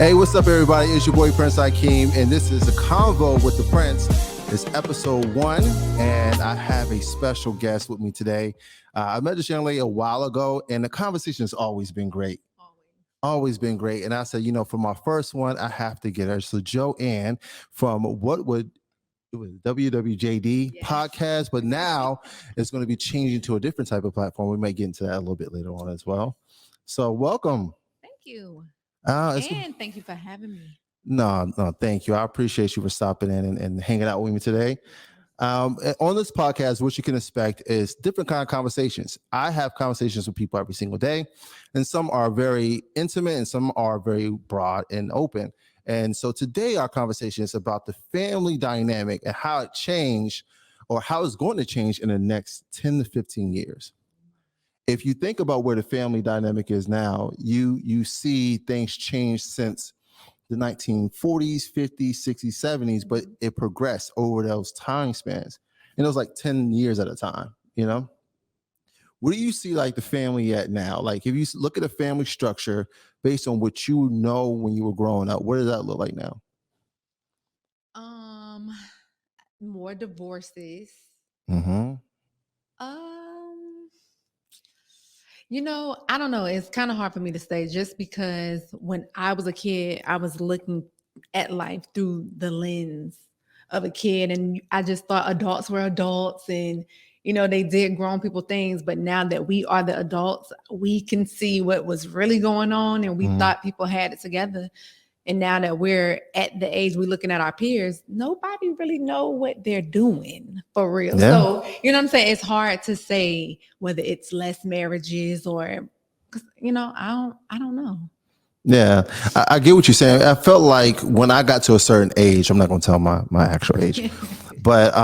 Hey, what's up, everybody? It's your boy, Prince Hakeem, and this is a convo with the Prince. It's episode 1, and I have a special guest with me today. I met this young lady a while ago, and the conversation has always been great. Always been great. And I said, for my first one, I have to get her. So Joann from it was WWJD Podcast, but now it's going to be changing to a different type of platform. We may get into that a little bit later on as well. So welcome. Thank you. And thank you for having me. No, thank you. I appreciate you for stopping in and hanging out with me today. On this podcast, what you can expect is different kind of conversations. I have conversations with people every single day, and some are very intimate and some are very broad and open. And so today our conversation is about the family dynamic and how it changed or how it's going to change in the next 10 to 15 years. If you think about where the family dynamic is now, you see things change since the 1940s, 50s, 60s, 70s, but it progressed over those time spans. And it was like 10 years at a time, Where do you see like the family at now? Like if you look at a family structure based on what you know when you were growing up, what does that look like now? More divorces. Mm-hmm. I don't know. It's kind of hard for me to say just because when I was a kid, I was looking at life through the lens of a kid. And I just thought adults were adults and, they did grown people things. But now that we are the adults, we can see what was really going on. And we thought people had it together. And now that we're at the age we're looking at our peers, nobody really know what they're doing for real. Yeah. So, you know what I'm saying? It's hard to say whether it's less marriages or, I don't know. Yeah, I get what you're saying. I felt like when I got to a certain age, I'm not going to tell my actual age, but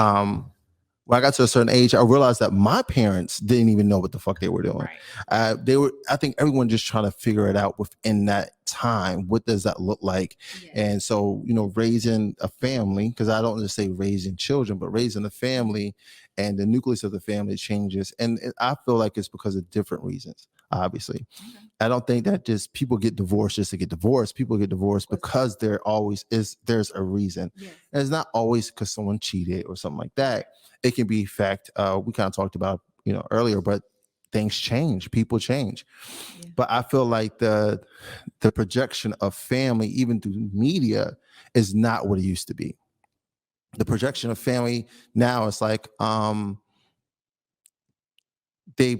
when I got to a certain age, I realized that my parents didn't even know what the fuck they were doing. Right. I think everyone just trying to figure it out within that time. What does that look like? Yes. And so, raising a family, because I don't just say raising children, but raising a family and the nucleus of the family changes. And I feel like it's because of different reasons, obviously. Okay. I don't think that just people get divorced just to get divorced. People get divorced because there's a reason. Yes. And it's not always because someone cheated or something like that. It can be fact. We kind of talked about, earlier, but things change, people change. Yeah. But I feel like the projection of family, even through media, is not what it used to be. The projection of family now is like they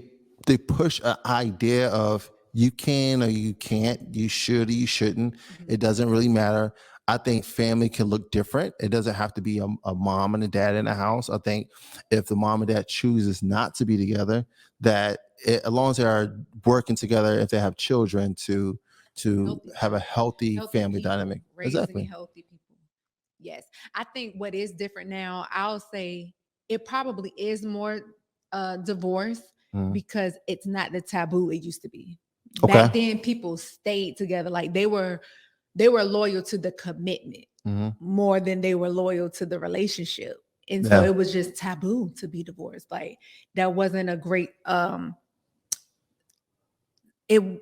push an idea of you can or you can't, you should or you shouldn't. Mm-hmm. It doesn't really matter. I think family can look different. It doesn't have to be a mom and a dad in the house. I think if the mom and dad chooses not to be together, that as long as they are working together, if they have children, to have a healthy family people, dynamic. Raising healthy people. Yes. I think what is different now, I'll say it probably is more divorce because it's not the taboo it used to be. Okay. Back then, people stayed together. Like they were loyal to the commitment more than they were loyal to the relationship. And so it was just taboo to be divorced. Like that wasn't a great, it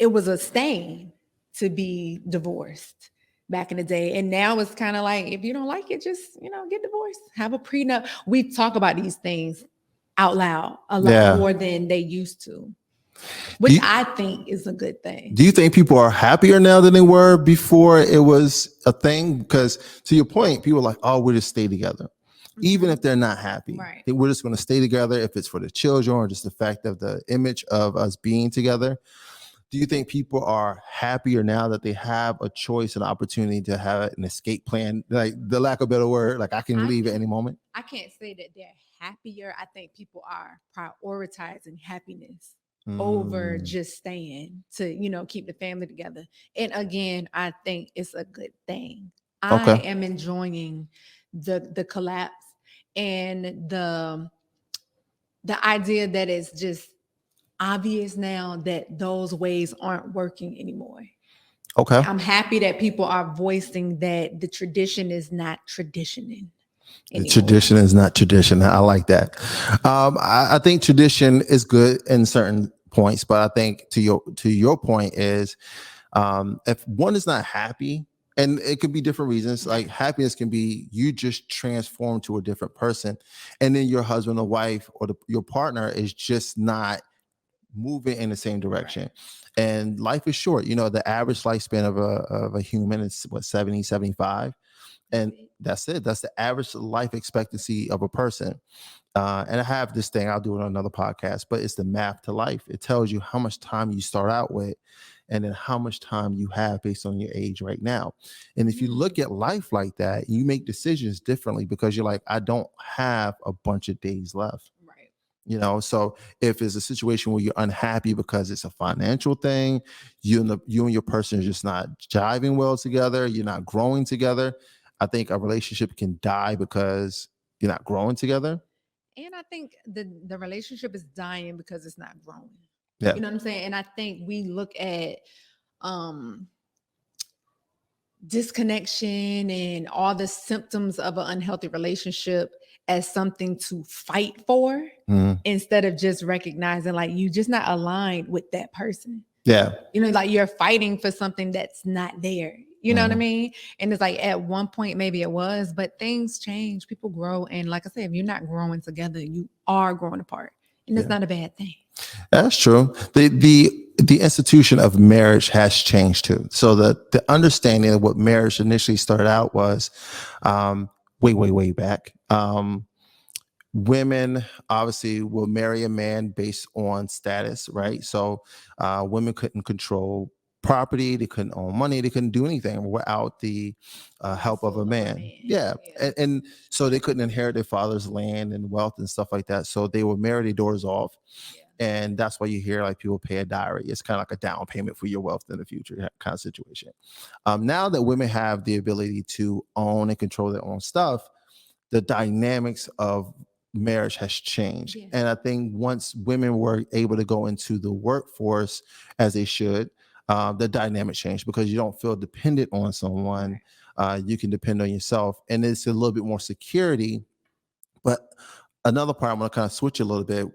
was a stain to be divorced back in the day. And now it's kind of like, if you don't like it, just, get divorced, have a prenup. We talk about these things out loud a lot more than they used to. Which I think is a good thing. Do you think people are happier now than they were before it was a thing? Because to your point, people are like, oh, we'll just stay together. Even if they're not happy. Right. We're just going to stay together if it's for the children or just the fact of the image of us being together. Do you think people are happier now that they have a choice and opportunity to have an escape plan? Like the lack of a better word, like I can leave at any moment. I can't say that they're happier. I think people are prioritizing happiness over just staying to, keep the family together. And again, I think it's a good thing. Okay. I am enjoying the collapse and the idea that it's just obvious now that those ways aren't working anymore. Okay. I'm happy that people are voicing that the tradition is not traditioning. The tradition is not tradition. I like that. I think tradition is good in certain points, but I think to your point is If one is not happy, and it could be different reasons, like Right. happiness can be you just transform to a different person, and then your husband or wife or your partner is just not moving in the same Right. direction. And life is short. The average lifespan of a human is what, 70, 75, That's and it. that's it. That's the average life expectancy of a person. And I have this thing, I'll do it on another podcast, but it's the math to life. It tells you how much time you start out with and then how much time you have based on your age right now. And if you look Mm. at life like that, you make decisions differently because you're like, I don't have a bunch of days left. Right. So if it's a situation where you're unhappy because it's a financial thing, you and your person are just not jiving well together, you're not growing together. I think a relationship can die because you're not growing together. And I think the relationship is dying because it's not growing. Yeah. You know what I'm saying? And I think we look at um disconnection and all the symptoms of an unhealthy relationship as something to fight for Mhm. instead of just recognizing like you just not aligned with that person. Yeah. Like you're fighting for something that's not there. You know what I Mhm. mean? And it's like at one point, maybe it was, but things change, people grow. And like I said, if you're not growing together, you are growing apart. And it's Yeah. not a bad thing. That's true. The institution of marriage has changed too. So the understanding of what marriage initially started out was way back. Women obviously will marry a man based on status, right? So women couldn't control property, they couldn't own money, they couldn't do anything without the help of a Muscle of a man. man. Yeah, Yeah. and so they couldn't inherit their father's land and wealth and stuff like that. So they would marry their doors off, Yeah. and that's why you hear like people pay a dowry. It's kind of like a down payment for your wealth in the future kind of situation. Now that women have the ability to own and control their own stuff, the dynamics of marriage has changed. Yeah. And I think once women were able to go into the workforce as they should, the dynamic changed because you don't feel dependent on someone. Right. You can depend on yourself, and it's a little bit more security. But another part, I'm going to kind of switch a little bit.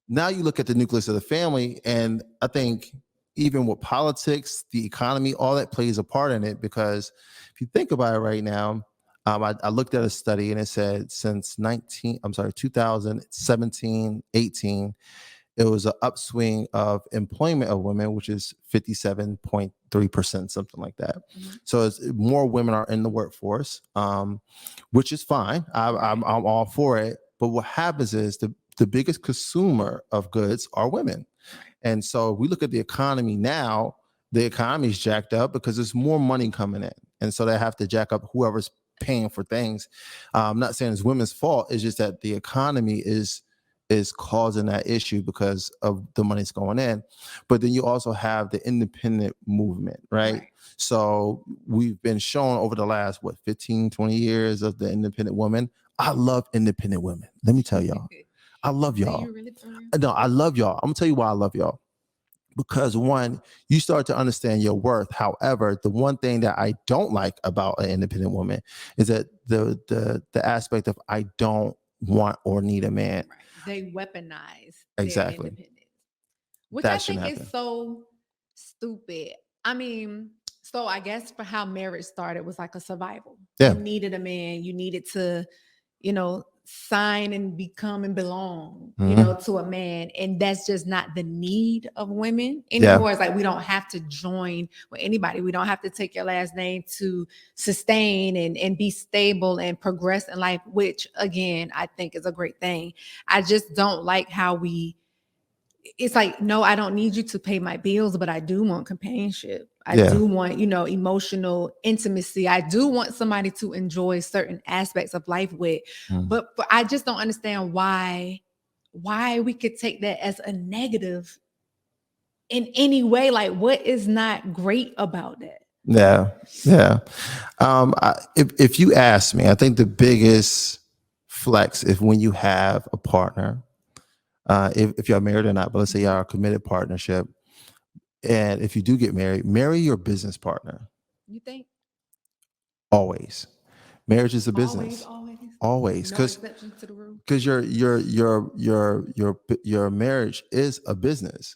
Now you look at the nucleus of the family, and I think even with politics, the economy, all that plays a part in it. Because if you think about it right now, I looked at a study and it said since 2017, 18, it was an upswing of employment of women, which is 57.3%, something like that. Mhm. So it's more women are in the workforce, which is fine. I'm all for it. But what happens is the biggest consumer of goods are women. Right. And so we look at the economy now, the economy is jacked up because there's more money coming in. And so they have to jack up whoever's paying for things. I'm not saying it's women's fault. It's just that the economy is causing that issue because of the money's going in. But then you also have the independent movement, right? Right. So we've been shown over the last, 15, 20 years of the independent woman. I love independent women. Let me tell y'all. I love Do y'all. you really for real? No, I love y'all. I'm gonna tell you why I love y'all. Because one, you start to understand your worth. However, the one thing that I don't like about an independent woman is that the aspect of I don't want or need a man. Right. They weaponize their Exactly. independence, which I That shouldn't think is happen. so stupid. I mean, so I guess for how marriage started was like a survival. You Yeah. needed a man, you needed to, sign and become and belong, Mhm. to a man. And that's just not the need of women Yeah. anymore. It's like we don't have to join with anybody. We don't have to take your last name to sustain and be stable and progress in life, which again, I think is a great thing. I just don't like how it's like, no, I don't need you to pay my bills, but I do want companionship. I Yeah. do want, emotional intimacy. I do want somebody to enjoy certain aspects of life with. Mhm. But I just don't understand why we could take that as a negative in any way. Like, what is not great about that? Yeah. Yeah. If you ask me, I think the biggest flex if when you have a partner, if you're married or not, but let's say you're a committed partnership, and if you do get married, marry your business partner. You think? Always, marriage is a Always, business. always. Always, No because exceptions to the rule. your marriage is a business,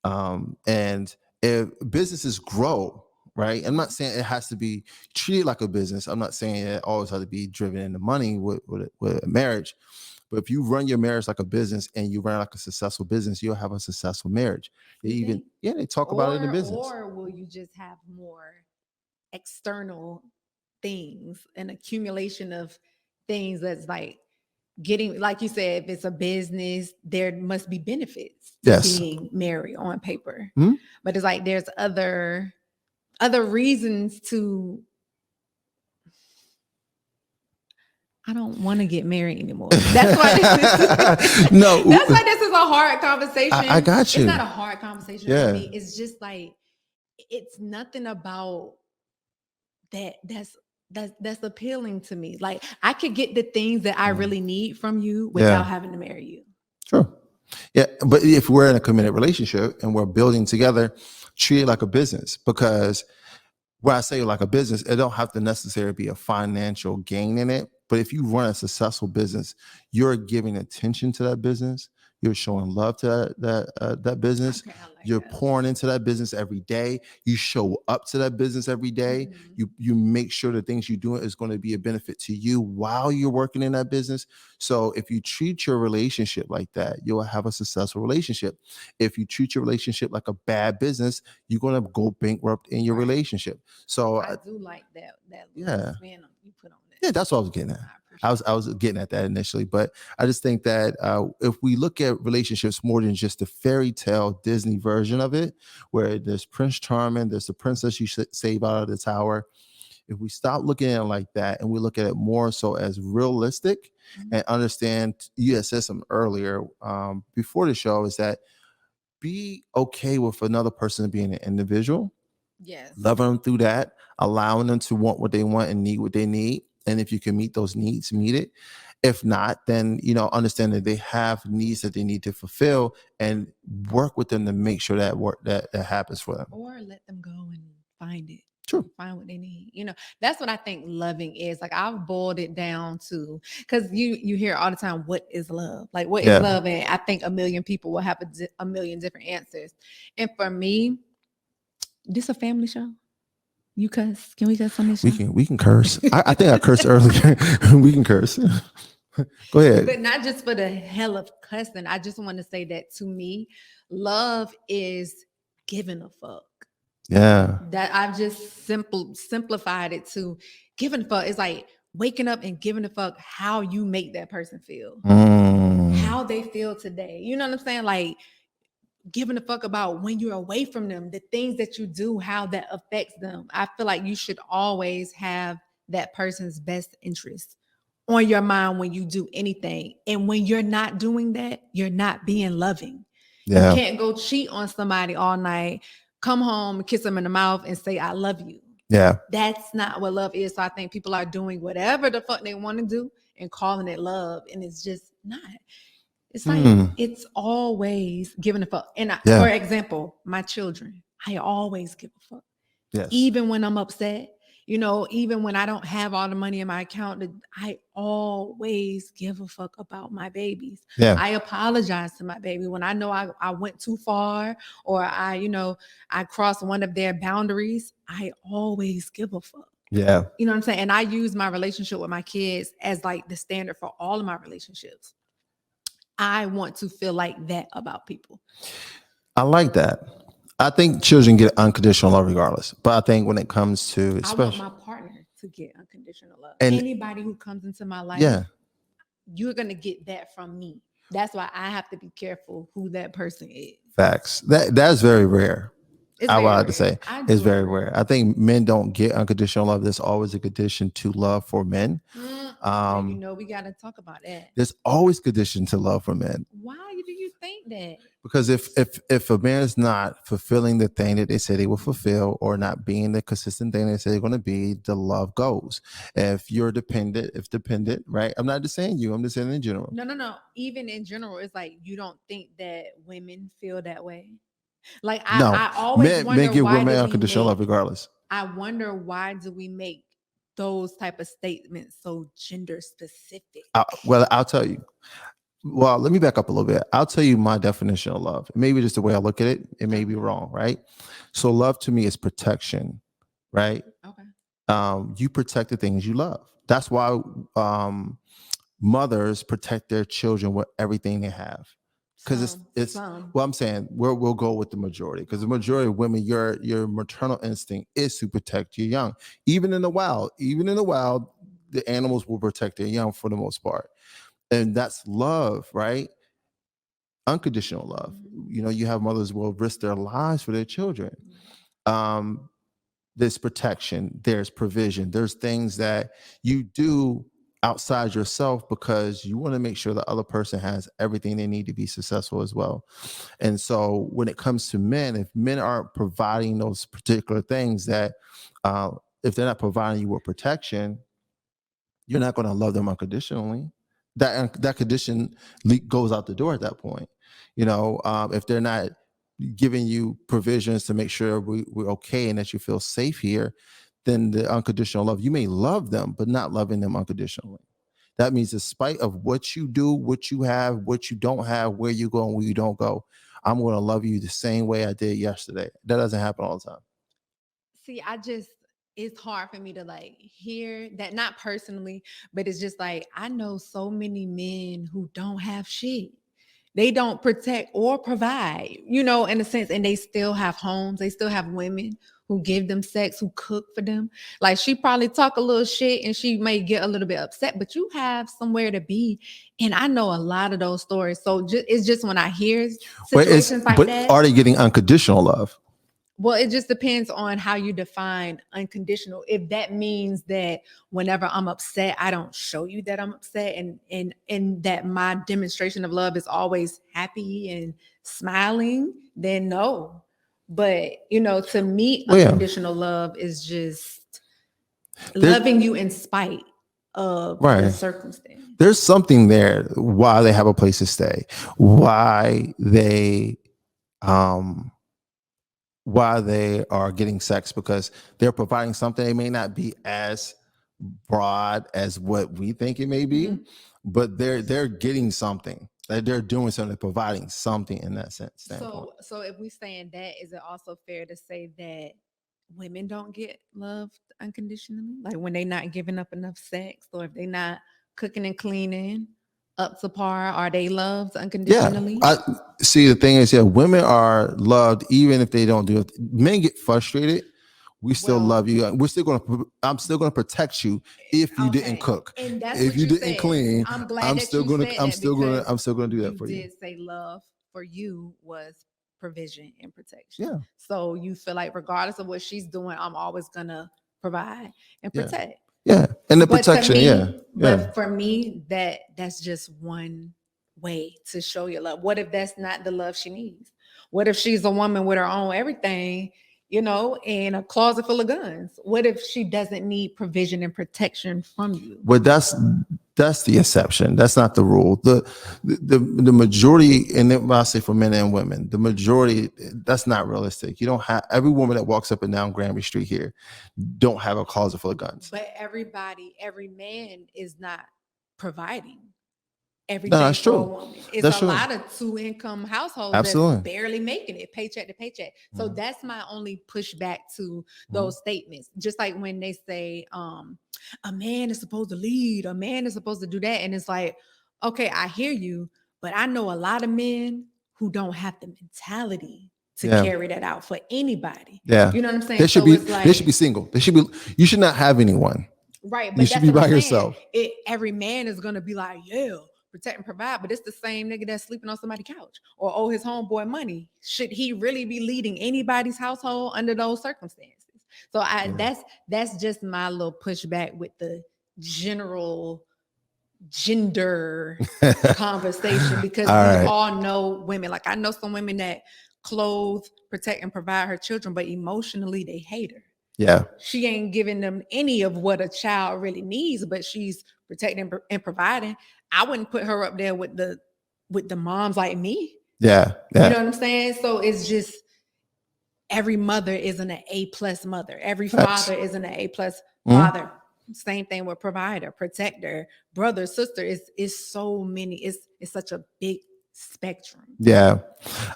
and if businesses grow, right? I'm not saying it has to be treated like a business. I'm not saying it always has to be driven into money with a marriage. But if you run your marriage like a business and you run like a successful business, you'll have a successful marriage. You think? They talk about it in the business. Or will you just have more external things, an accumulation of things that's like getting, like you said, if it's a business, there must be benefits to Yes. being married on paper. Mhm. But it's like there's other reasons to. I don't want to get married anymore. That's why this is No. That's why this is a hard conversation. I got you. It's not a hard conversation Yeah. for me. It's just like it's nothing about that that's appealing to me. Like I could get the things that I really need from you without having to marry you. Sure. Yeah, but if we're in a committed relationship and we're building together, treat it like a business. Because when I say like a business, it don't have to necessarily be a financial gain in it. But if you run a successful business, you're giving attention to that business. You're showing love to that business. Okay, I like You're that. pouring into that business every day. You show up to that business every day. Mhm. You make sure the things you're doing is going to be a benefit to you while you're working in that business. So if you treat your relationship like that, you'll have a successful relationship. If you treat your relationship like a bad business, you're going to go bankrupt in your Right. relationship. So I do like that yeah. spin you put on that. Yeah, that's what I was getting at. I I was getting at that initially, but I just think that if we look at relationships more than just the fairy tale Disney version of it, where there's Prince Charming, there's the princess you should save out of the tower. If we stop looking at it like that and we look at it more so as realistic and understand, you had said something earlier before the show, is that be okay with another person being an individual. Yes. Loving them through that, allowing them to want what they want and need what they need. And if you can meet those needs, meet it. If not, then understand that they have needs that they need to fulfill and work with them to make sure that happens for them. Or let them go and find it. True. Find what they need. That's what I think loving is. Like I've boiled it down to, because you hear all the time, what is love? Like what is love? And I think a million people will have a million different answers. And for me, this a family show. You cuss? Can we cuss on this show? We can curse. I think I cursed earlier. We can curse. Go ahead. But not just for the hell of cussing. I just want to say that to me, love is giving a fuck. Yeah. That I've just simplified it to giving a fuck. It's like waking up and giving a fuck how you make that person feel. How they feel today. You know what I'm saying? Like giving a fuck about when you're away from them, the things that you do, how that affects them. I feel like you should always have that person's best interest on your mind when you do anything. And when you're not doing that, you're not being loving. Yeah. You can't go cheat on somebody all night, come home, kiss them in the mouth and say, I love you. Yeah. That's not what love is. So I think people are doing whatever the fuck they want to do and calling it love. And it's just not. It's like, it's always giving a fuck. And for example, my children, I always give a fuck. Yes. Even when I'm upset, even when I don't have all the money in my account, I always give a fuck about my babies. Yeah. I apologize to my baby when I know I went too far or I crossed one of their boundaries. I always give a fuck. Yeah. You know what I'm saying? And I use my relationship with my kids as like the standard for all of my relationships. I want to feel like that about people. I like that. I think children get unconditional love regardless. But I think when it comes to I want my partner to get unconditional love. And anybody who comes into my life, you're going to get that from me. That's why I have to be careful who that person is. Facts. That's very rare. I would like to say it's very rare. I think men don't get unconditional love. There's always a condition to love for men. We got to talk about that. There's always condition to love for men. Why do you think that? Because if a man is not fulfilling the thing that they say they will fulfill or not being the consistent thing they say they're going to be, the love goes. If you're dependent, right? I'm not just saying you. I'm just saying in general. No. Even in general, it's like you don't think that women feel that way. Like I always wonder men give why women unconditional love regardless. I wonder why do we make those type of statements so gender specific? Well, I'll tell you. Well, let me back up a little bit. I'll tell you my definition of love. Maybe just the way I look at it, it may be wrong, right? So love to me is protection, right? Okay. You protect the things you love. That's why mothers protect their children with everything they have. Because it's Some. well, I'm saying we'll go with the majority, because the majority of women, your maternal instinct is to protect your young. Even in the wild, the animals will protect their young for the most part. And that's love, right? Unconditional love. You have mothers who will risk their lives for their children. Um, there's protection, there's provision, there's things that you do outside yourself because you want to make sure the other person has everything they need to be successful as well. And so when it comes to men, if men aren't providing those particular things, that if they're not providing you with protection, you're not going to love them unconditionally. That condition goes out the door at that point. If they're not giving you provisions to make sure we're okay and that you feel safe here, then the unconditional love, you may love them, but not loving them unconditionally. That means despite of what you do, what you have, what you don't have, where you go and where you don't go, I'm going to love you the same way I did yesterday. That doesn't happen all the time. See, it's hard for me to like hear that, not personally, but it's just like I know so many men who don't have shit. They don't protect or provide, in a sense, and they still have homes. They still have women who give them sex, who cook for them. Like, she probably talk a little shit and she may get a little bit upset, but you have somewhere to be. And I know a lot of those stories. So it's just when I hear situations like that. Are they getting unconditional love? Well, it just depends on how you define unconditional. If that means that whenever I'm upset, I don't show you that I'm upset, and that my demonstration of love is always happy and smiling, then no. But to me, unconditional love is just loving you in spite of the circumstance. There's something there why they have a place to stay, why they are getting sex, because they're providing something. They may not be as broad as what we think it may be, but they're getting something. They're doing something, providing something in that sense. So if we saying that, is it also fair to say that women don't get loved unconditionally? Like when they're not giving up enough sex, or if they're not cooking and cleaning up to par, are they loved unconditionally? Yeah, I see. The thing is, women are loved even if they don't do it. Men get frustrated. We still love you. I'm still gonna protect you if you didn't cook. And that's if what you you didn't said. clean. I'm glad I'm that still you gonna. said I'm that, still gonna. I'm still gonna do that for you. You did say love for you was provision and protection. Yeah. So you feel like regardless of what she's doing, I'm always gonna provide and protect. Yeah, and the protection. But for me, that's just one way to show your love. What if that's not the love she needs? What if she's a woman with her own everything, and a closet full of guns? What if she doesn't need provision and protection from you? But that's the exception. That's not the rule. The majority, and then I say for men and women, the majority, that's not realistic. You don't have every woman that walks up and down Granby Street here don't have a closet full of guns. But every man is not providing everything that's for true. a woman. It's that's a true. lot of 2-income households Absolutely. That's barely making it paycheck to paycheck. So that's my only pushback to those statements. Just like when they say a man is supposed to lead, a man is supposed to do that, and it's like, okay, I hear you, but I know a lot of men who don't have the mentality to carry that out for anybody. Yeah. You know what I'm saying? They should be single. You should not have anyone. Right. But you should be by yourself. Every man is gonna be like, yeah, protect and provide, but it's the same nigga that's sleeping on somebody's couch or owe his homeboy money. Should he really be leading anybody's household under those circumstances? So that's just my little pushback with the general gender conversation, because we all know women. Like, I know some women that clothe, protect, and provide her children, but emotionally they hate her. Yeah. She ain't giving them any of what a child really needs, but she's protecting and providing. I wouldn't put her up there with the moms like me. Yeah. You know what I'm saying? So it's just, every mother isn't an A+ mother. Every father isn't an A+ father. Same thing with provider, protector, brother, sister. Is so many. It's such a big spectrum. Yeah.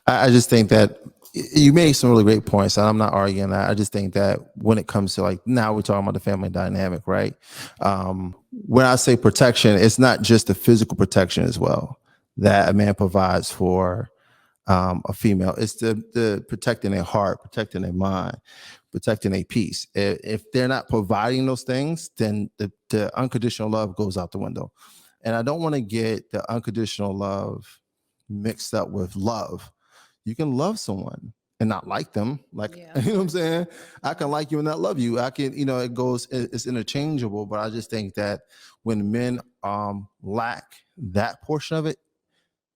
I just think that you made some really great points, and I'm not arguing that. I just think that when it comes to, like, now we're talking about the family dynamic, right? When I say protection, it's not just the physical protection as well that a man provides for a female. It's the protecting their heart, protecting their mind, protecting their peace. If they're not providing those things, then the unconditional love goes out the window. And I don't want to get the unconditional love mixed up with love. You can love someone and not like them. Like, Yeah. you know what I'm saying? I can like you and not love you. I can, it's interchangeable, but I just think that when men lack that portion of it,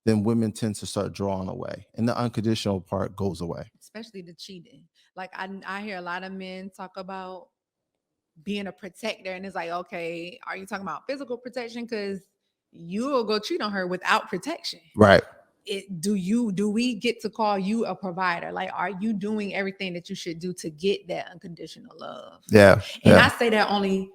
then women tend to start drawing away and the unconditional part goes away. Especially the cheating. Like I hear a lot of men talk about being a protector, and it's like, okay, are you talking about physical protection? Because you will go cheat on her without protection. Right. Do we get to call you a provider? Like, are you doing everything that you should do to get that unconditional love? Yeah. And yeah. I say that only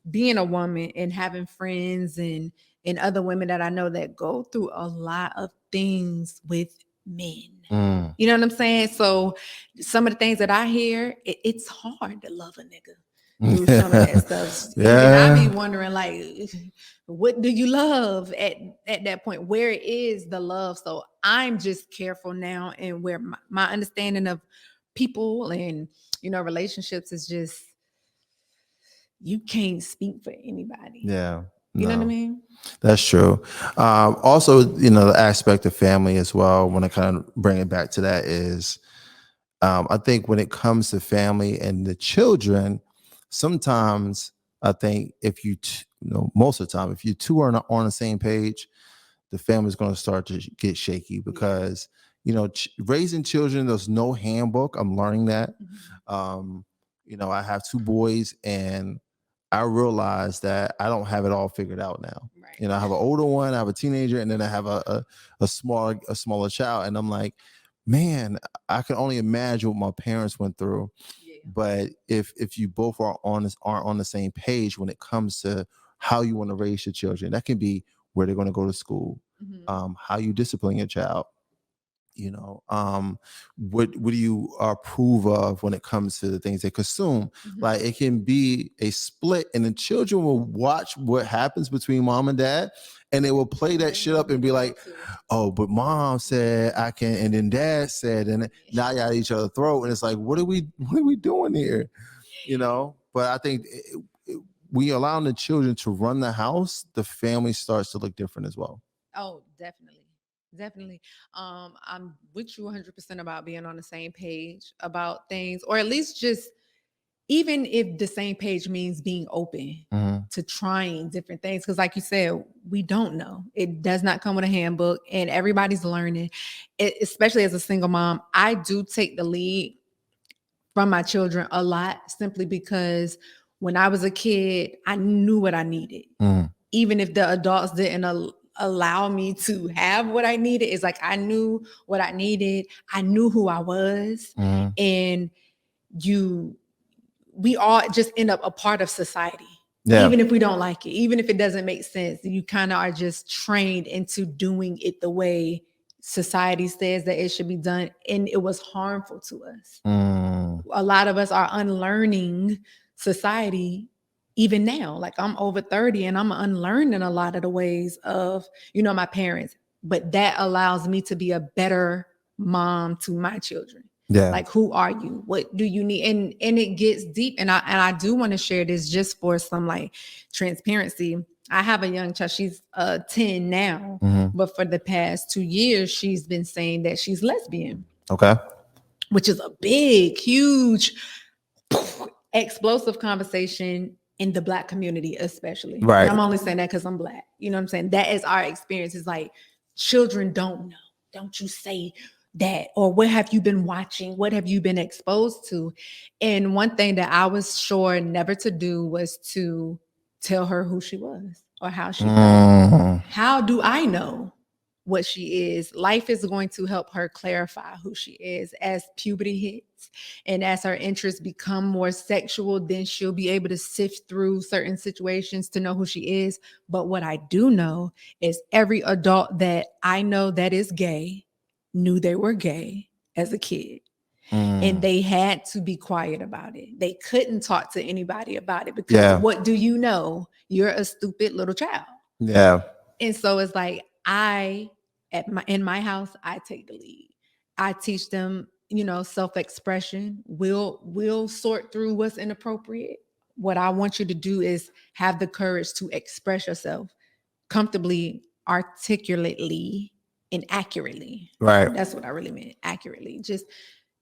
being a woman and having friends and other women that I know that go through a lot of things with men. You know what I'm saying? So some of the things that I hear, it's hard to love a nigga through some of that stuff. Yeah. And I be wondering, like, what do you love at that point? Where is the love? So I'm just careful now, and where my understanding of people and relationships is just, you can't speak for anybody. Yeah. You know what I mean? That's true. Also, the aspect of family as well, when I kind of bring it back to that, is I think when it comes to family and the children, sometimes I think if most of the time, if you two are not on the same page, the family's going to start to get shaky because, raising children, there's no handbook. I'm learning that. I have two boys, and I realize that I don't have it all figured out now. Right. I have an older one, I have a teenager, and then I have a smaller child. And I'm like, man, I can only imagine what my parents went through. Yeah. But if you both aren't on the same page when it comes to how you want to raise your children, that can be where they're going to go to school, how you discipline your child. What do you approve of when it comes to the things they consume? Like, it can be a split, and the children will watch what happens between mom and dad, and they will play that shit up and be like, oh, but mom said I can, and then dad said, and now y'all at each other's throat, and it's like, what are we doing here? But I think we allowing the children to run the house, the family starts to look different as well. Oh, definitely. I'm with you 100% about being on the same page about things, or at least just, even if the same page means being open to trying different things. Because like you said, we don't know. It does not come with a handbook, and everybody's learning. Especially as a single mom, I do take the lead from my children a lot, simply because when I was a kid, I knew what I needed. Even if the adults didn't allow me to have what I needed, it's like I knew what I needed. I knew who I was. And we all just end up a part of society. Yeah. Even if we don't like it, even if it doesn't make sense, you kind of are just trained into doing it the way society says that it should be done. And it was harmful to us. A lot of us are unlearning society even now. Like, I'm over 30 and I'm unlearning a lot of the ways of, my parents, but that allows me to be a better mom to my children. Yeah. Like, who are you? What do you need? And it gets deep. And I do want to share this just for some like transparency. I have a young child. She's 10 now, but for the past 2 years, she's been saying that she's lesbian. Okay. Which is a big, huge, explosive conversation in the Black community, especially. Right. And I'm only saying that because I'm Black. You know what I'm saying? That is our experience. It's like, children don't know. Don't you say that? Or what have you been watching? What have you been exposed to? And one thing that I was sure never to do was to tell her who she was or how she felt. How do I know what she is. Life is going to help her clarify who she is as puberty hits and as her interests become more sexual. Then she'll be able to sift through certain situations to know who she is. But what I do know is every adult that I know that is gay knew they were gay as a kid. And they had to be quiet about it. They couldn't talk to anybody about it because what do you know? You're a stupid little child. Yeah. And so it's like in my house, I take the lead. I teach them, self-expression. We'll sort through what's inappropriate. What I want you to do is have the courage to express yourself comfortably, articulately, and accurately. Right. That's what I really meant. Accurately. Just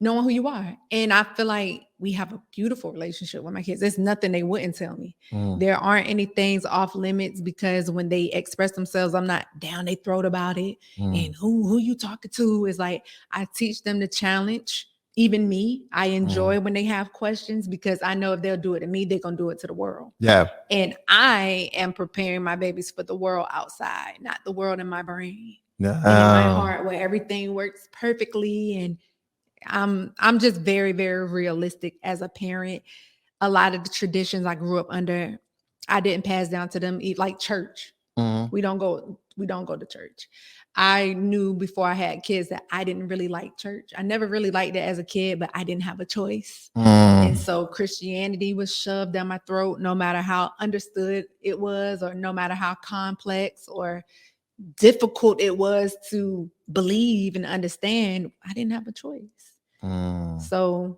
knowing who you are. And I feel like we have a beautiful relationship with my kids. There's nothing they wouldn't tell me. There aren't any things off limits because when they express themselves, I'm not down their throat about it. And who you talking to is like, I teach them to challenge even me. I enjoy when they have questions because I know if they'll do it to me, they're going to do it to the world. Yeah. And I am preparing my babies for the world outside, not the world in my brain. And in my heart where everything works perfectly. And I'm just very, very realistic as a parent. A lot of the traditions I grew up under, I didn't pass down to them. Like church, we don't go to church. I knew before I had kids that I didn't really like church. I never really liked it as a kid, but I didn't have a choice. And so Christianity was shoved down my throat, no matter how understood it was, or no matter how complex or difficult it was to believe and understand. I didn't have a choice. So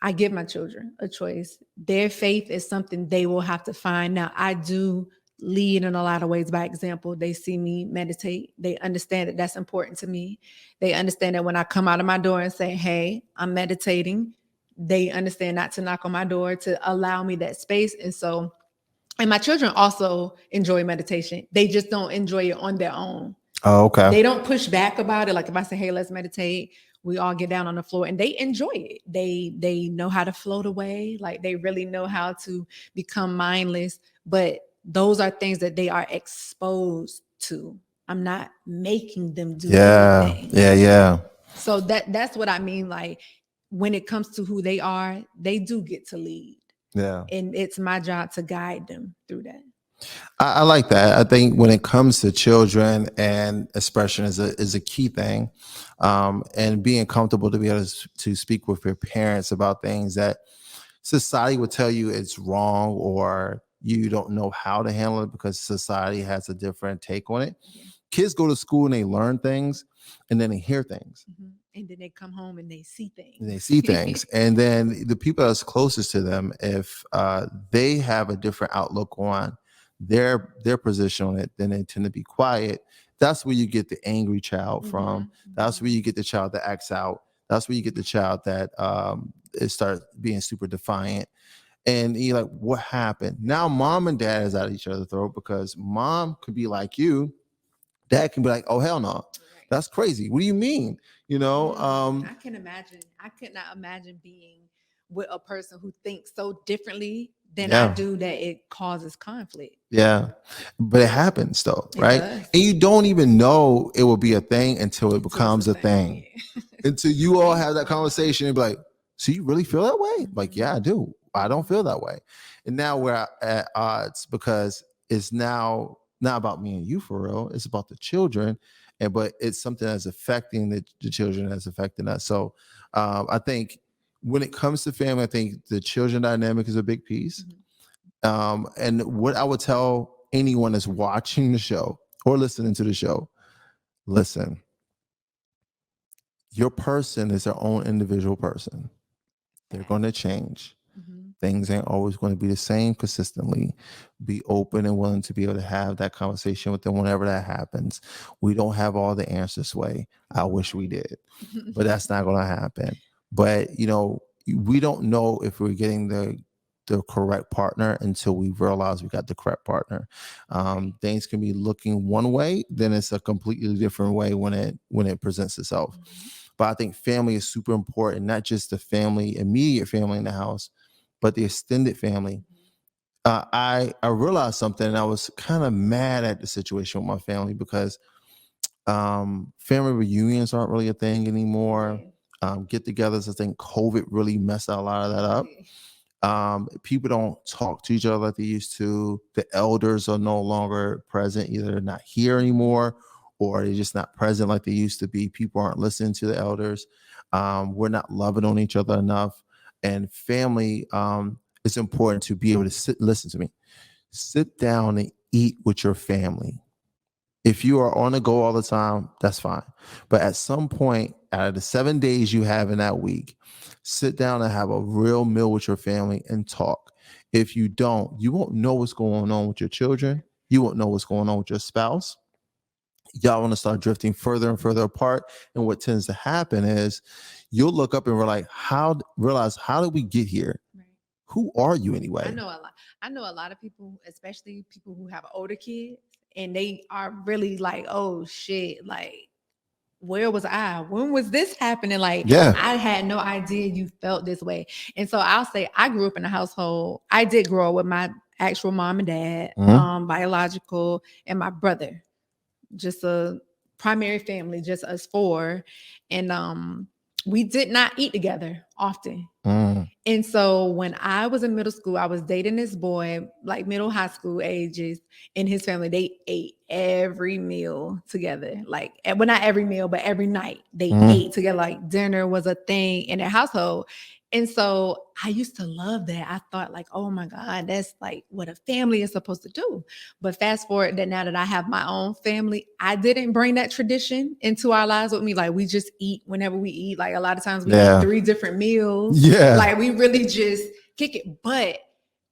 I give my children a choice. Their faith is something they will have to find. Now, I do lead in a lot of ways by example. They see me meditate. They understand that that's important to me. They understand that when I come out of my door and say, hey, I'm meditating, they understand not to knock on my door, to allow me that space. And my children also enjoy meditation. They just don't enjoy it on their own. Oh, okay. They don't push back about it. Like if I say, hey, let's meditate, we all get down on the floor and they enjoy it. They know how to float away. Like they really know how to become mindless. But those are things that they are exposed to. I'm not making them do anything. Yeah. So that's what I mean. Like when it comes to who they are, they do get to lead. Yeah. And it's my job to guide them through that. I like that. I think when it comes to children and expression is a key thing, and being comfortable to be able to speak with your parents about things that society would tell you it's wrong or you don't know how to handle it because society has a different take on it. Yeah. Kids go to school and they learn things and then they hear things. And then they come home and they see things. And then the people that's closest to them, if they have a different outlook on their position on it, then they tend to be quiet. That's where you get the angry child from. That's where you get the child that acts out. That's where you get the child that starts being super defiant. And you're like, what happened? Now mom and dad is at each other's throat because mom could be like you. Dad can be like, oh, hell no. That's crazy. What do you mean? I can imagine. I could not imagine being with a person who thinks so differently than I do, that it causes conflict. Yeah. But it happens though, right? And you don't even know it will be a thing until it becomes a thing. Until you all have that conversation and be like, so you really feel that way? Like, yeah, I do. I don't feel that way. And now we're at odds because it's now not about me and you for real. It's about the children. But it's something that's affecting the children, that's affecting us. So I think when it comes to family, I think the children dynamic is a big piece. And what I would tell anyone that's watching the show or listening to the show, listen, your person is their own individual person. They're going to change. Things ain't always going to be the same consistently. Be open and willing to be able to have that conversation with them whenever that happens. We don't have all the answers, Sway. I wish we did, but that's not going to happen. But, we don't know if we're getting the correct partner until we realize we got the correct partner. Things can be looking one way, then it's a completely different way when it presents itself. But I think family is super important, not just the immediate family in the house, but the extended family. I realized something, and I was kind of mad at the situation with my family because Family reunions aren't really a thing anymore. Right. Get-togethers, I think COVID really messed a lot of that up. People don't talk to each other like they used to. The elders are no longer present. Either they're not here anymore or they're just not present like they used to be. People aren't listening to the elders. We're not loving on each other enough. And family, it's important to be able to listen to me, sit down and eat with your family. If you are on the go all the time, that's fine. But at some point, out of the 7 days you have in that week, sit down and have a real meal with your family and talk. If you don't, you won't know what's going on with your children. You won't know what's going on with your spouse. Y'all want to start drifting further and further apart. And what tends to happen is you'll look up and realize how did we get here? Right. Who are you anyway? I know a lot of people, especially people who have older kids, and they are really like, oh shit, like where was I? When was this happening? Like, Yeah. I had no idea you felt this way. And so I'll say I grew up in a household. I did grow up with my actual mom and dad, biological, and my brother. Just a primary family, just us four. And we did not eat together often. And so when I was in middle school, I was dating this boy, like middle high school ages, and his family, they ate every meal together. Like, well, not every meal, but every night they ate together. Like dinner was a thing in their household. And so I used to love that. I thought like, oh my God, that's like what a family is supposed to do. But fast forward that now that I have my own family, I didn't bring that tradition into our lives with me. Like we just eat whenever we eat. Like a lot of times we eat 3 different meals. Yeah. Like we really just kick it. But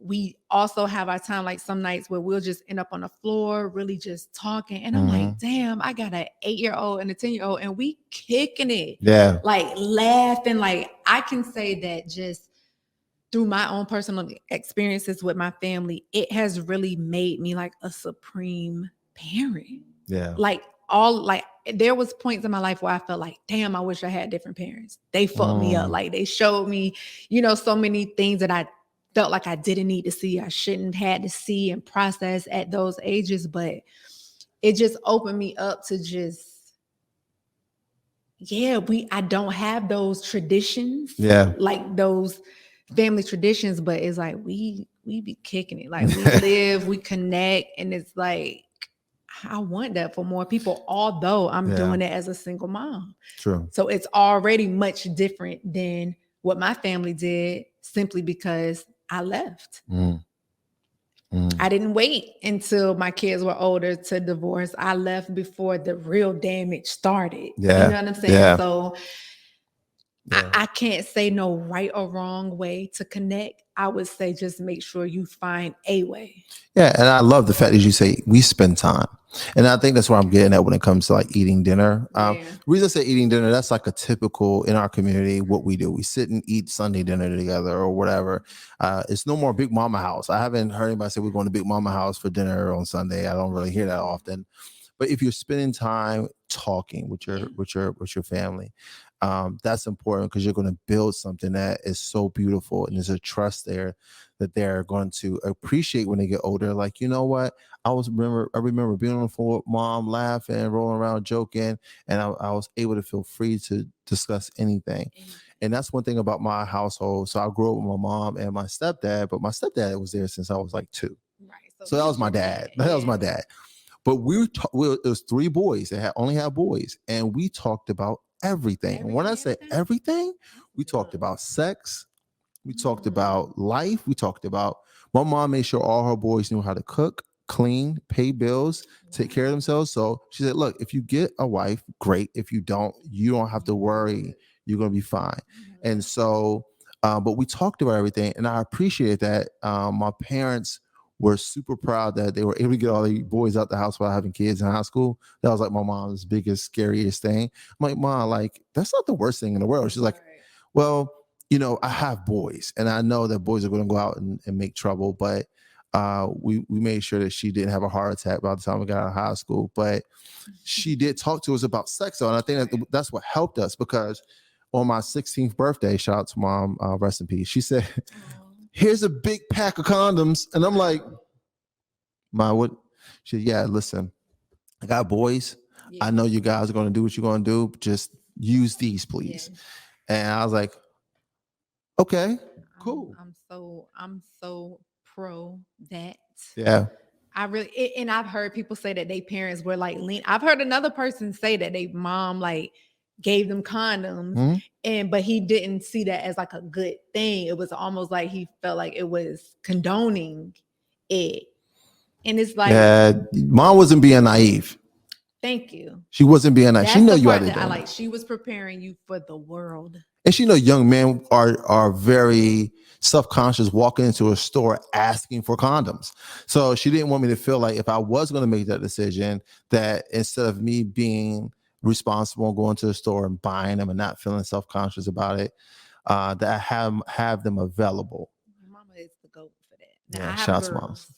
we also have our time, like some nights where we'll just end up on the floor, really just talking. And I'm like, damn, I got an 8-year-old and a 10-year-old and we kicking it. Yeah. Like laughing. Like I can say that just through my own personal experiences with my family, it has really made me like a supreme parent. Yeah. Like there was points in my life where I felt like, damn, I wish I had different parents. They fucked me up. Like they showed me, so many things that I felt like I didn't need to see. I shouldn't had to see and process at those ages, but it just opened me up to just, I don't have those traditions. Yeah. Like those family traditions, but it's like we be kicking it. Like we live, we connect, and it's like I want that for more people, although I'm doing it as a single mom. True. So it's already much different than what my family did simply because I left. I didn't wait until my kids were older to divorce. I left before the real damage started. Yeah. You know what I'm saying? Yeah. So I can't say no right or wrong way to connect. I would say just make sure you find a way. Yeah, and I love the fact that you say we spend time. And I think that's what I'm getting at when it comes to like eating dinner. The reason I say eating dinner, that's like a typical in our community, what we do. We sit and eat Sunday dinner together or whatever. It's no more Big Mama house. I haven't heard anybody say we're going to Big Mama house for dinner on Sunday. I don't really hear that often. But if you're spending time talking with your family, that's important because you're going to build something that is so beautiful, and there's a trust there that they're going to appreciate when they get older. Like, you know what? I remember being on the floor with mom, laughing, rolling around, joking, and I was able to feel free to discuss anything. And that's one thing about my household. So I grew up with my mom and my stepdad, but my stepdad was there since I was like 2. Right. So that was my dad. That was my dad. But it was 3 boys that only had boys, and we talked about everything. And when I say everything, we talked about sex, we talked about life, we talked about. My mom made sure all her boys knew how to cook, clean, pay bills, take care of themselves. So she said, "Look, if you get a wife, great. If you don't have to worry. You're gonna be fine." And so, but we talked about everything, and I appreciate that. My parents were super proud that they were able to get all the boys out the house while having kids in high school. That was like my mom's biggest, scariest thing. I'm like, Mom, like, that's not the worst thing in the world. She's like, well, I have boys, and I know that boys are going to go out and make trouble, but we made sure that she didn't have a heart attack by the time we got out of high school. But she did talk to us about sex, though, and I think that's what helped us, because on my 16th birthday, shout out to Mom, rest in peace, she said, "Here's a big pack of condoms." And I'm like, "Ma, what?" She said, "Yeah, listen, I got boys. Yeah. I know you guys are going to do what you're going to do. Just use these, please. Yes. And I was like, okay, cool. I'm so pro that. Yeah. I really and I've heard people say that they parents were like lean. I've heard another person say that they mom like gave them condoms, Hmm. but he didn't see that as like a good thing. It was almost like he felt like it was condoning it. And it's like, Yeah. Mom wasn't being naive. thank you. She wasn't being naive. She That's know the you out part there that I doing like. it. She was preparing you for the world. And she know young men are very self-conscious walking into a store asking for condoms. So she didn't want me to feel like if I was going to make that decision, that instead of me being responsible and going to the store and buying them and not feeling self-conscious about it, that I have them available. Mama is the goat for that. Now Yeah, I have shout out to girls. moms. I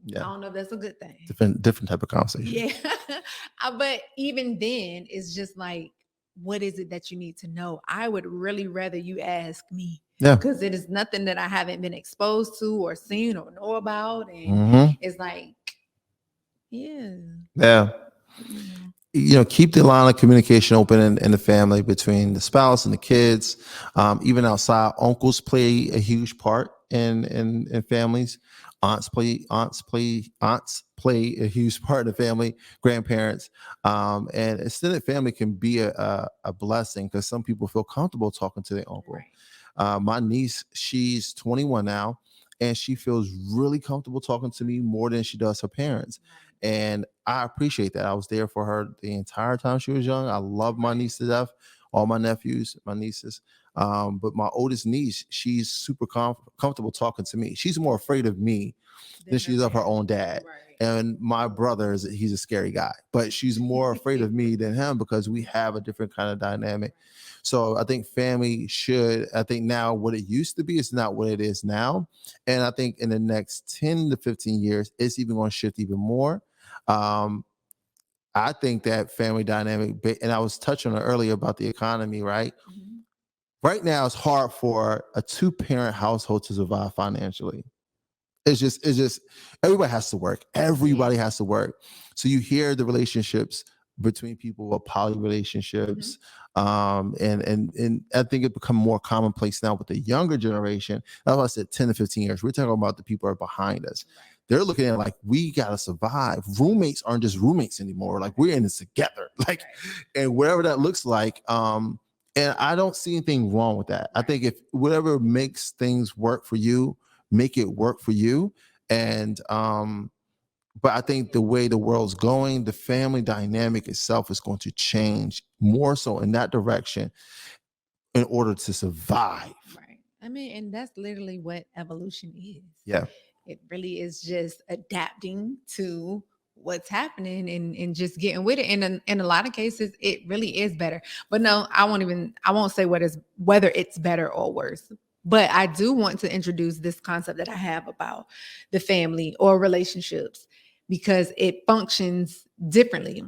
Yeah, don't know if that's a good thing. different type of conversation. Yeah. But even then, it's just like, what is it that you need to know? I would really rather you ask me Yeah. because it is nothing that I haven't been exposed to or seen or know about. And Mm-hmm. it's like, yeah. Yeah. Keep the line of communication open in the family between the spouse and the kids. Even outside, uncles play a huge part in families. Aunts play a huge part in the family. Grandparents, and extended family can be a blessing because some people feel comfortable talking to their uncle. Right. My niece, she's 21 now, and she feels really comfortable talking to me more than she does her parents. And I appreciate that. I was there for her the entire time she was young. I love my niece to death, all my nephews, my nieces. But my oldest niece, she's super comfortable talking to me. She's more afraid of me than she is of her own dad. Right. And my brother he's a scary guy, but she's more afraid of me than him because we have a different kind of dynamic. So I think family I think now what it used to be is not what it is now. And I think in the next 10 to 15 years, it's even going to shift even more. Um, I think that family dynamic, and I was touching on it earlier about the economy, right? Mhm. Right now, it's hard for a two-parent household to survive financially. It's just everybody has to work. Everybody has to work. So you hear the relationships between people with poly relationships. And I think it become more commonplace now with the younger generation. That's why I said 10 to 15 years. We're talking about the people who are behind us. Right. They're looking at it like we gotta survive. Roommates aren't just roommates anymore. Like we're in this together. Like, and whatever that looks like. And I don't see anything wrong with that. I think if whatever makes things work for you, make it work for you. And but I think the way the world's going, the family dynamic itself is going to change more so in that direction in order to survive. Right. I mean, and that's literally what evolution is. Yeah. It really is just adapting to what's happening and just getting with it. And in a lot of cases, it really is better. But no, I won't say whether it's better or worse. But I do want to introduce this concept that I have about the family or relationships because it functions differently.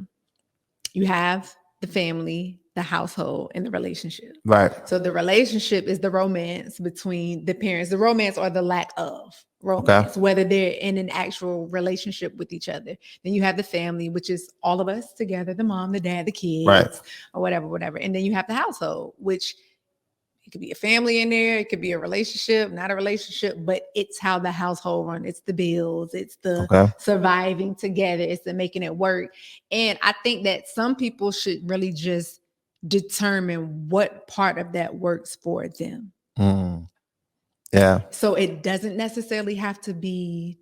You have the family, the household, and the relationship. Right. So the relationship is the romance between the parents, the romance or the lack of romance, whether they're in an actual relationship with each other. Then you have the family, which is all of us together, the mom, the dad, the kids, Right. or whatever. And then you have the household, which it could be a family in there, it could be a relationship, not a relationship, but it's how the household runs. It's the bills, it's the surviving together, it's the making it work. And I think that some people should really just determine what part of that works for them. Yeah. So it doesn't necessarily have to be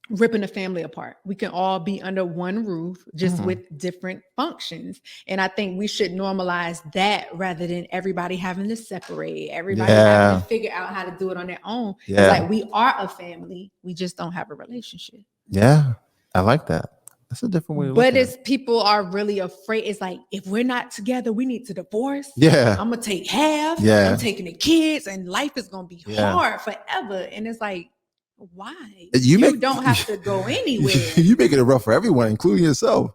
ripping a family apart. We can all be under one roof, just with different functions. And I think we should normalize that rather than everybody having to separate, everybody having to figure out how to do it on their own. It's like we are a family, we just don't have a relationship. Yeah, I like that. That's a different way to look at it. But it's people are really afraid. It's like, if we're not together, we need to divorce. Yeah. I'm gonna take half. Yeah. I'm taking the kids, and life is gonna be hard forever. And it's like, why? You don't have to go anywhere. You make it rough for everyone, including yourself.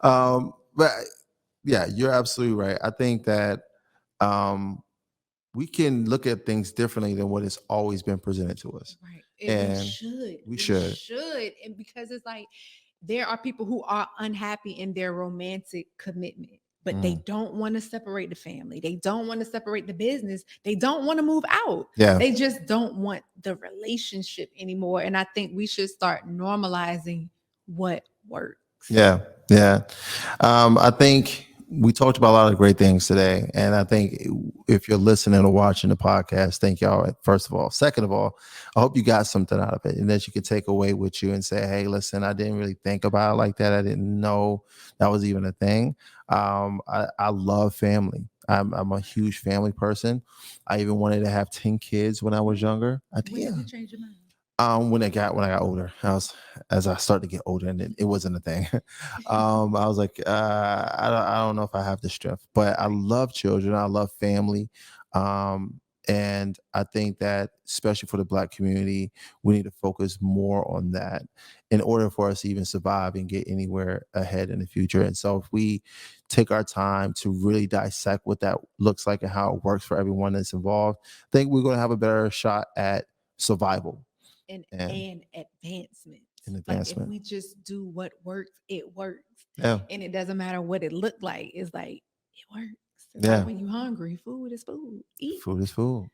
But yeah, you're absolutely right. I think that we can look at things differently than what has always been presented to us. Right. And we should. We should. And because it's like, there are people who are unhappy in their romantic commitment, but they don't want to separate the family. They don't want to separate the business. They don't want to move out. Yeah. They just don't want the relationship anymore. And I think we should start normalizing what works. Yeah. Yeah. I think we talked about a lot of great things today. And I think if you're listening or watching the podcast, thank y'all, first of all. Second of all, I hope you got something out of it and that you can take away with you and say, hey, listen, I didn't really think about it like that. I didn't know that was even a thing. I love family. I'm a huge family person. I even wanted to have 10 kids when I was younger. I think, When did you change your mind? when I got older, as I started to get older, and it wasn't a thing. I was like, I don't know if I have the strength, but I love children. I love family. And I think that especially for the Black community, we need to focus more on that in order for us to even survive and get anywhere ahead in the future. And so if we take our time to really dissect what that looks like and how it works for everyone that's involved, I think we're going to have a better shot at survival. And advancement. Like if we just do what works, it works. Yeah. And it doesn't matter what it looked like. It's like it works. It's Yeah. like when you're hungry, food is food. Eat. Food is food.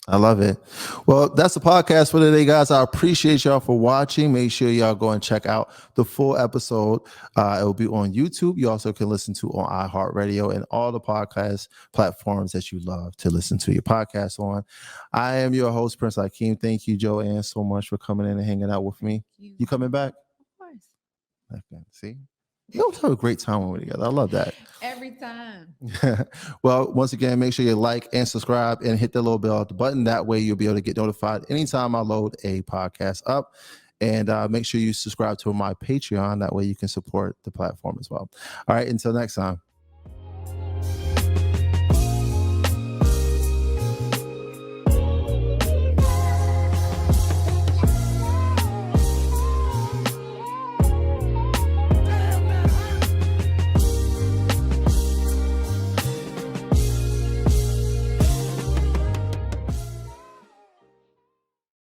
I love it. Well, that's the podcast for today, guys. I appreciate y'all for watching. Make sure y'all go and check out the full episode. It will be on YouTube. You also can listen to on iHeartRadio and all the podcast platforms that you love to listen to your podcast on. I am your host, Prince Hakeem. Thank you, Joann, so much for coming in and hanging out with me. You coming back? Of course. Okay. See? We always have a great time when we're together. I love that. Every time. Well, once again, make sure you like and subscribe and hit the little bell at the button. That way you'll be able to get notified anytime I load a podcast up. And make sure you subscribe to my Patreon. That way you can support the platform as well. All right. Until next time.